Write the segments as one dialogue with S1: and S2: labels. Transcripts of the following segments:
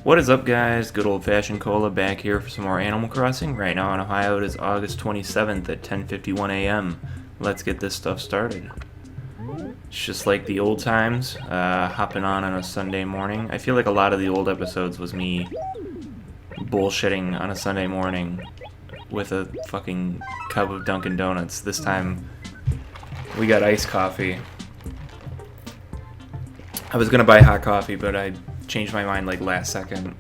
S1: What is up, guys? Good old-fashioned cola back here for some more Animal Crossing. Right now in Ohio, it is August 27th at 10:51 a.m. Let's get this stuff started. It's just like the old times, hopping on a Sunday morning. I feel like a lot of the old episodes was me bullshitting on a Sunday morning with a fucking cup of Dunkin' Donuts. This time, we got iced coffee. I was gonna buy hot coffee, but I changed my mind like last second.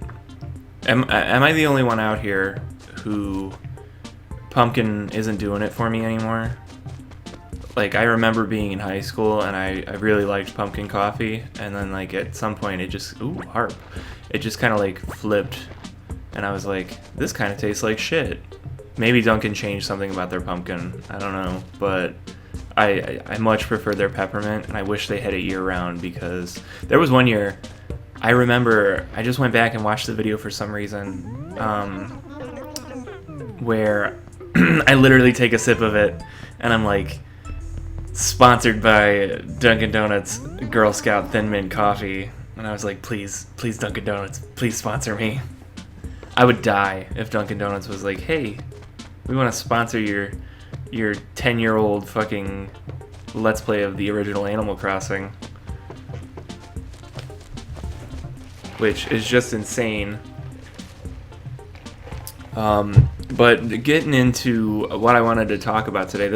S1: Am I the only one out here who pumpkin isn't doing it for me anymore? Like, I remember being in high school and I really liked pumpkin coffee, and then like at some point it just, ooh, harp. It just kind of like flipped, and I was like, this kind of tastes like shit. Maybe Dunkin' changed something about their pumpkin, I don't know, but I much prefer their peppermint, and I wish they had it year-round, because there was one year, I remember, I just went back and watched the video for some reason, where I literally take a sip of it, and I'm like, sponsored by Dunkin' Donuts Girl Scout Thin Mint Coffee, and I was like, please Dunkin' Donuts, please sponsor me. I would die if Dunkin' Donuts was like, hey, we want to sponsor your 10-year-old fucking Let's Play of the original Animal Crossing. Which is just insane. But getting into what I wanted to talk about today,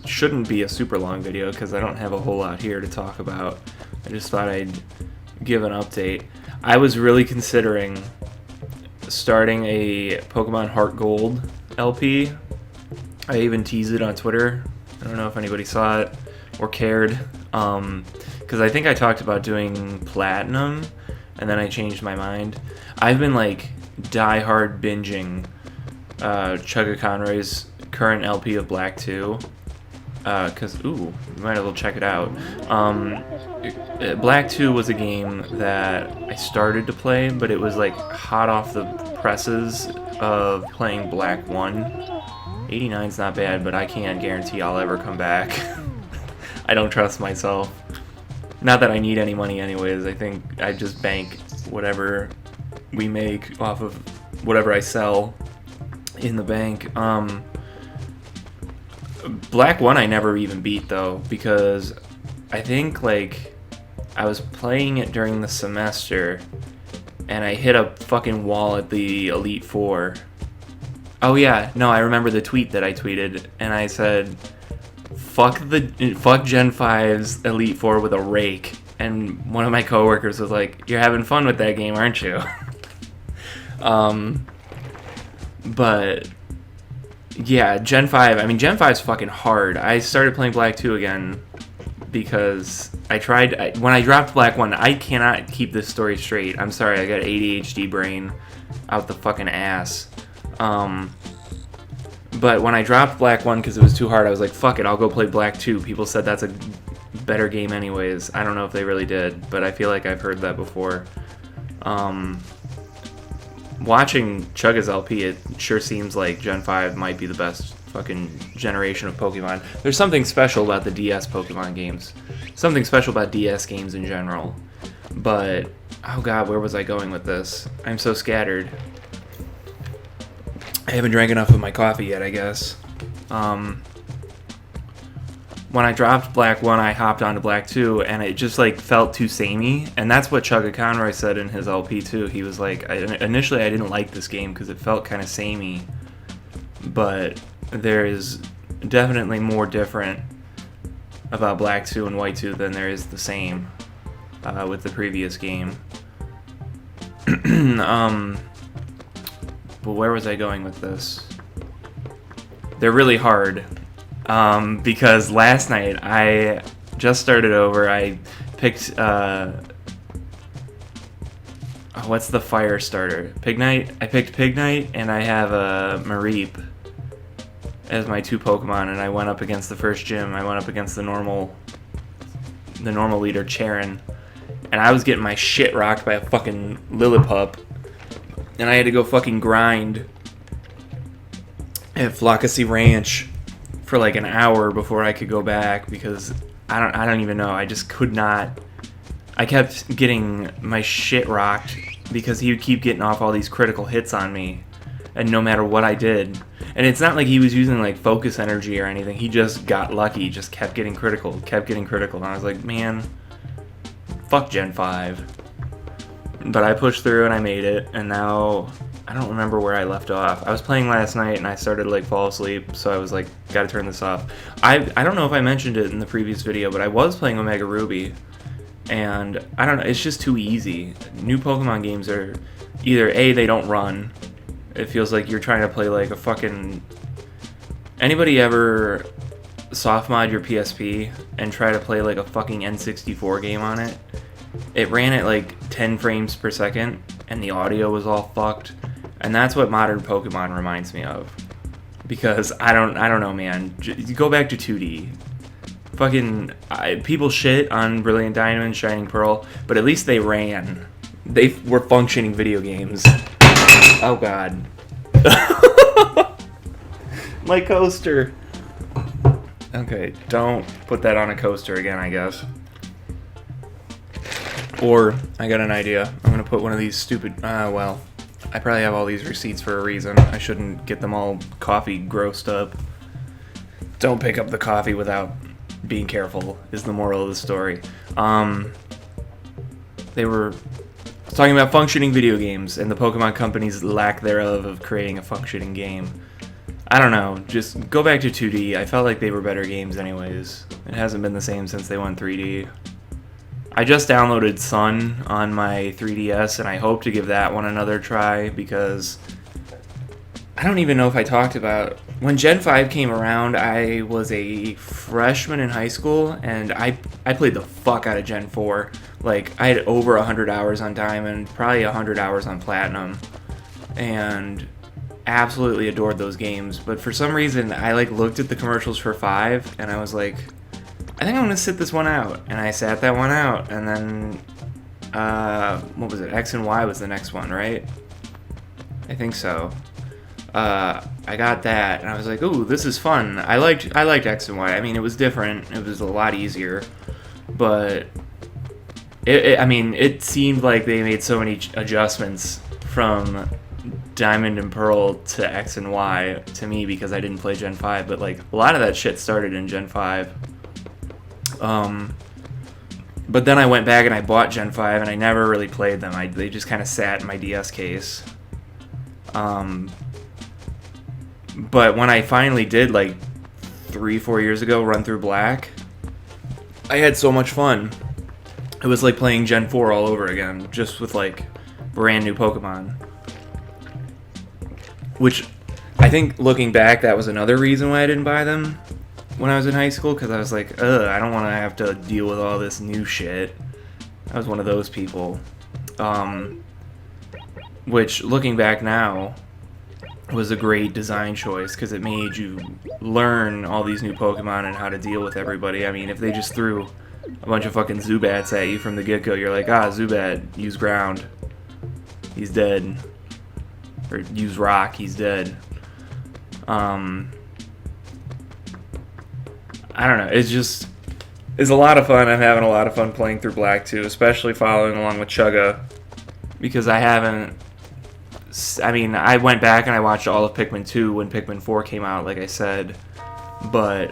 S1: shouldn't be a super long video because I don't have a whole lot here to talk about. I just thought I'd give an update. I was really considering starting a Pokemon Heart Gold LP. I even teased it on Twitter. I don't know if anybody saw it or cared, because I think I talked about doing Platinum, and then I changed my mind. I've been like die-hard binging Chugga Conroy's current LP of Black 2, because, ooh, you might as well check it out. Black 2 was a game that I started to play, but it was like hot off the presses of playing Black 1. 89's not bad, but I can't guarantee I'll ever come back. I don't trust myself. Not that I need any money anyways. I think I just bank whatever we make off of whatever I sell in the bank. Black 1 I never even beat though, because I think like I was playing it during the semester and I hit a fucking wall at the Elite Four. Oh yeah, no, I remember the tweet that I tweeted, and I said, fuck Gen 5's Elite Four with a rake. And one of my coworkers was like, you're having fun with that game, aren't you? But yeah, Gen 5, I mean, Gen 5's fucking hard. I started playing Black 2 again because when I dropped Black 1, I cannot keep this story straight. I'm sorry, I got ADHD brain out the fucking ass. But when I dropped Black 1 because it was too hard, I was like, fuck it, I'll go play Black 2. People said that's a better game anyways. I don't know if they really did, but I feel like I've heard that before. Watching Chugga's LP, it sure seems like Gen 5 might be the best fucking generation of Pokemon. There's something special about the DS Pokemon games. Something special about DS games in general. But, oh god, where was I going with this? I'm so scattered. I haven't drank enough of my coffee yet, I guess. When I dropped Black 1, I hopped onto Black 2, and it just, like, felt too samey. And that's what Chugga Conroy said in his LP, too. He was like, initially I didn't like this game because it felt kind of samey. But there is definitely more different about Black 2 and White 2 than there is the same with the previous game. But where was I going with this? They're really hard. Because last night I just started over. I picked what's the fire starter? Pignite? I picked Pignite, and I have a Mareep as my two Pokemon, and I went up against the first gym. I went up against the normal leader, Charon, and I was getting my shit rocked by a fucking Lillipup. And I had to go fucking grind at Flockacy Ranch for like an hour before I could go back, because I don't even know. I just could not. I kept getting my shit rocked because he would keep getting off all these critical hits on me, and no matter what I did. And it's not like he was using like focus energy or anything. He just got lucky, just kept getting critical. And I was like, man, fuck Gen 5. But I pushed through and I made it, and now I don't remember where I left off. I was playing last night and I started to like fall asleep, so I was like, gotta turn this off. I don't know if I mentioned it in the previous video, but I was playing Omega Ruby, and I don't know, it's just too easy. New Pokemon games are either A, they don't run. It feels like you're trying to play like a fucking... Anybody ever soft mod your PSP and try to play like a fucking N64 game on it? It ran at like 10 frames per second and the audio was all fucked. And that's what modern Pokemon reminds me of. Because I don't know, man. Go back to 2D. Fucking people shit on Brilliant Diamond, Shining Pearl, but at least they ran. They were functioning video games. Oh god. My coaster. Okay, don't put that on a coaster again, I guess. Or, I got an idea. I'm gonna put one of these stupid... well, I probably have all these receipts for a reason. I shouldn't get them all coffee grossed up. Don't pick up the coffee without being careful, is the moral of the story. They were talking about functioning video games and the Pokemon Company's lack thereof of creating a functioning game. I don't know, just go back to 2D. I felt like they were better games anyways. It hasn't been the same since they went 3D. I just downloaded Sun on my 3DS, and I hope to give that one another try, because I don't even know if I talked about... When Gen 5 came around, I was a freshman in high school, and I played the fuck out of Gen 4. Like, I had over 100 hours on Diamond, probably 100 hours on Platinum, and absolutely adored those games. But for some reason, I like looked at the commercials for 5, and I was like... I think I'm going to sit this one out. And I sat that one out. And then, what was it? X and Y was the next one, right? I think so. I got that. And I was like, ooh, this is fun. I liked X and Y. I mean, it was different. It was a lot easier. But, I mean, it seemed like they made so many adjustments from Diamond and Pearl to X and Y to me because I didn't play Gen 5. But, like, a lot of that shit started in Gen 5. But then I went back and I bought Gen 5 and I never really played them. They just kind of sat in my DS case. But when I finally did, like 3-4 years ago, run through Black, I had so much fun. It was like playing Gen 4 all over again, just with like brand new Pokemon. Which I think looking back, that was another reason why I didn't buy them when I was in high school, because I was like, I don't want to have to deal with all this new shit. I was one of those people. Which, looking back now, was a great design choice, because it made you learn all these new Pokemon and how to deal with everybody. I mean, if they just threw a bunch of fucking Zubats at you from the get-go, you're like, Zubat, use ground. He's dead. Or use rock, he's dead. I don't know, it's a lot of fun. I'm having a lot of fun playing through Black too, especially following along with Chugga, because I went back and I watched all of Pikmin 2 when Pikmin 4 came out, like I said, but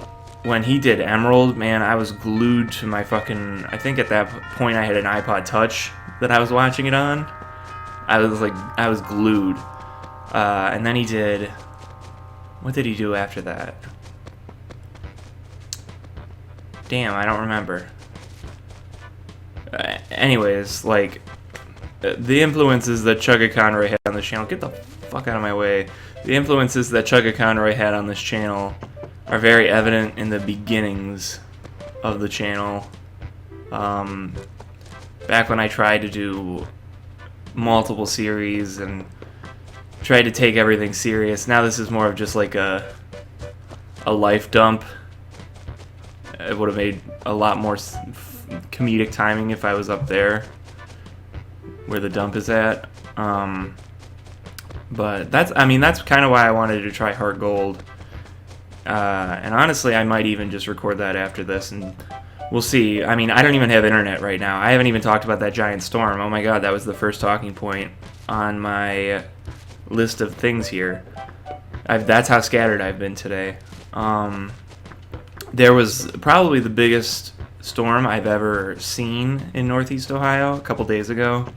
S1: when he did Emerald, man, I was glued to my fucking, I think at that point I had an iPod Touch that I was watching it on. I was glued. And then he did, what did he do after that? Damn, I don't remember. Anyways, like, the influences that Chugga Conroy had on this channel... Get the fuck out of my way. The influences that Chugga Conroy had on this channel are very evident in the beginnings of the channel. Back when I tried to do multiple series and tried to take everything serious. Now this is more of just like a life dump. It would have made a lot more comedic timing if I was up there where the dump is at. But that's kind of why I wanted to try Heart Gold. And honestly, I might even just record that after this and we'll see. I mean, I don't even have internet right now. I haven't even talked about that giant storm. Oh my god, that was the first talking point on my list of things here. That's how scattered I've been today. There was probably the biggest storm I've ever seen in Northeast Ohio a couple days ago.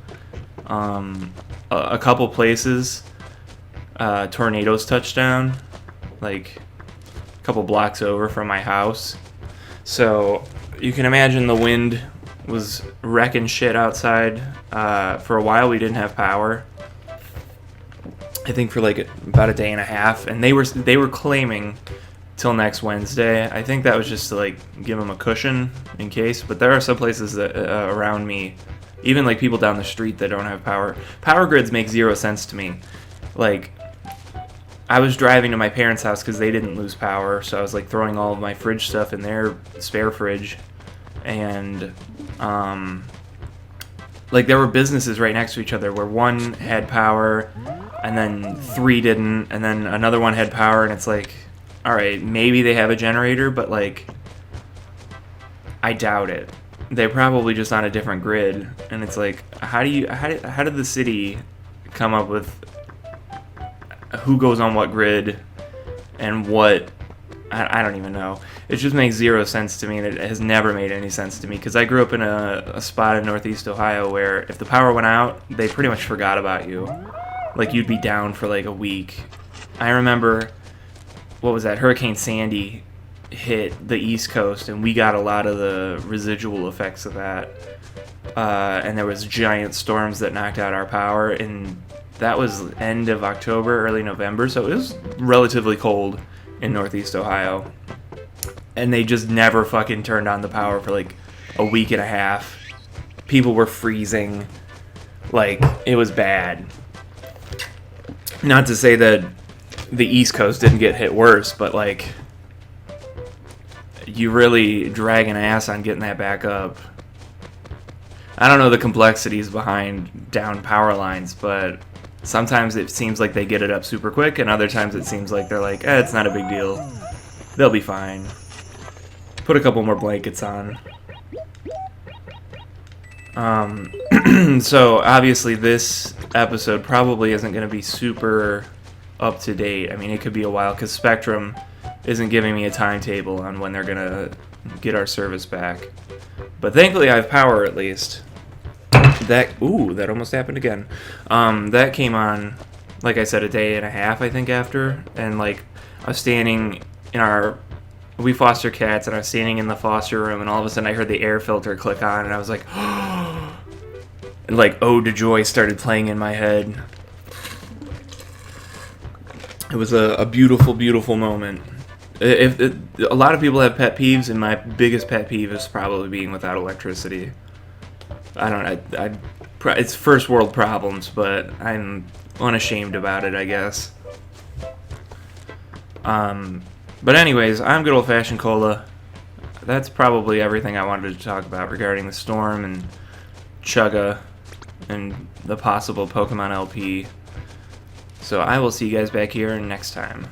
S1: A couple places, tornadoes touched down, like a couple blocks over from my house. So you can imagine the wind was wrecking shit outside. For a while we didn't have power. I think for like about a day and a half, and they were claiming till next Wednesday. I think that was just to like give them a cushion in case. But there are some places that around me, even like people down the street that don't have power. Power grids make zero sense to me. Like, I was driving to my parents' house because they didn't lose power, so I was like throwing all of my fridge stuff in their spare fridge, and like there were businesses right next to each other where one had power and then 3 didn't, and then another one had power, and it's like, all right, maybe they have a generator, but like I doubt it. They're probably just on a different grid, and it's like, how did the city come up with who goes on what grid and what? I don't even know. It just makes zero sense to me, and it has never made any sense to me because I grew up in a spot in Northeast Ohio where if the power went out, they pretty much forgot about you. Like, you'd be down for like a week. I remember, what was that? Hurricane Sandy hit the East Coast, and we got a lot of the residual effects of that. And there was giant storms that knocked out our power, and that was end of October, early November, so it was relatively cold in Northeast Ohio. And they just never fucking turned on the power for like a week and a half. People were freezing. Like, it was bad. Not to say that the East Coast didn't get hit worse, but like, you really drag an ass on getting that back up. I don't know the complexities behind down power lines, but sometimes it seems like they get it up super quick, and other times it seems like they're like, it's not a big deal. They'll be fine. Put a couple more blankets on. So obviously this episode probably isn't going to be super up to date. I mean, it could be a while because Spectrum isn't giving me a timetable on when they're going to get our service back. But thankfully I have power at least. That almost happened again. That came on, like I said, a day and a half, I think, after. And like, I was standing in we foster cats, and I was standing in the foster room, and all of a sudden I heard the air filter click on, and I was like, and like, Ode to Joy started playing in my head. It was a beautiful, beautiful moment. A lot of people have pet peeves, and my biggest pet peeve is probably being without electricity. It's first world problems, but I'm unashamed about it, I guess. But anyways, I'm Good Old Fashioned Cola. That's probably everything I wanted to talk about regarding the storm and Chugga and the possible Pokemon LP. So I will see you guys back here next time.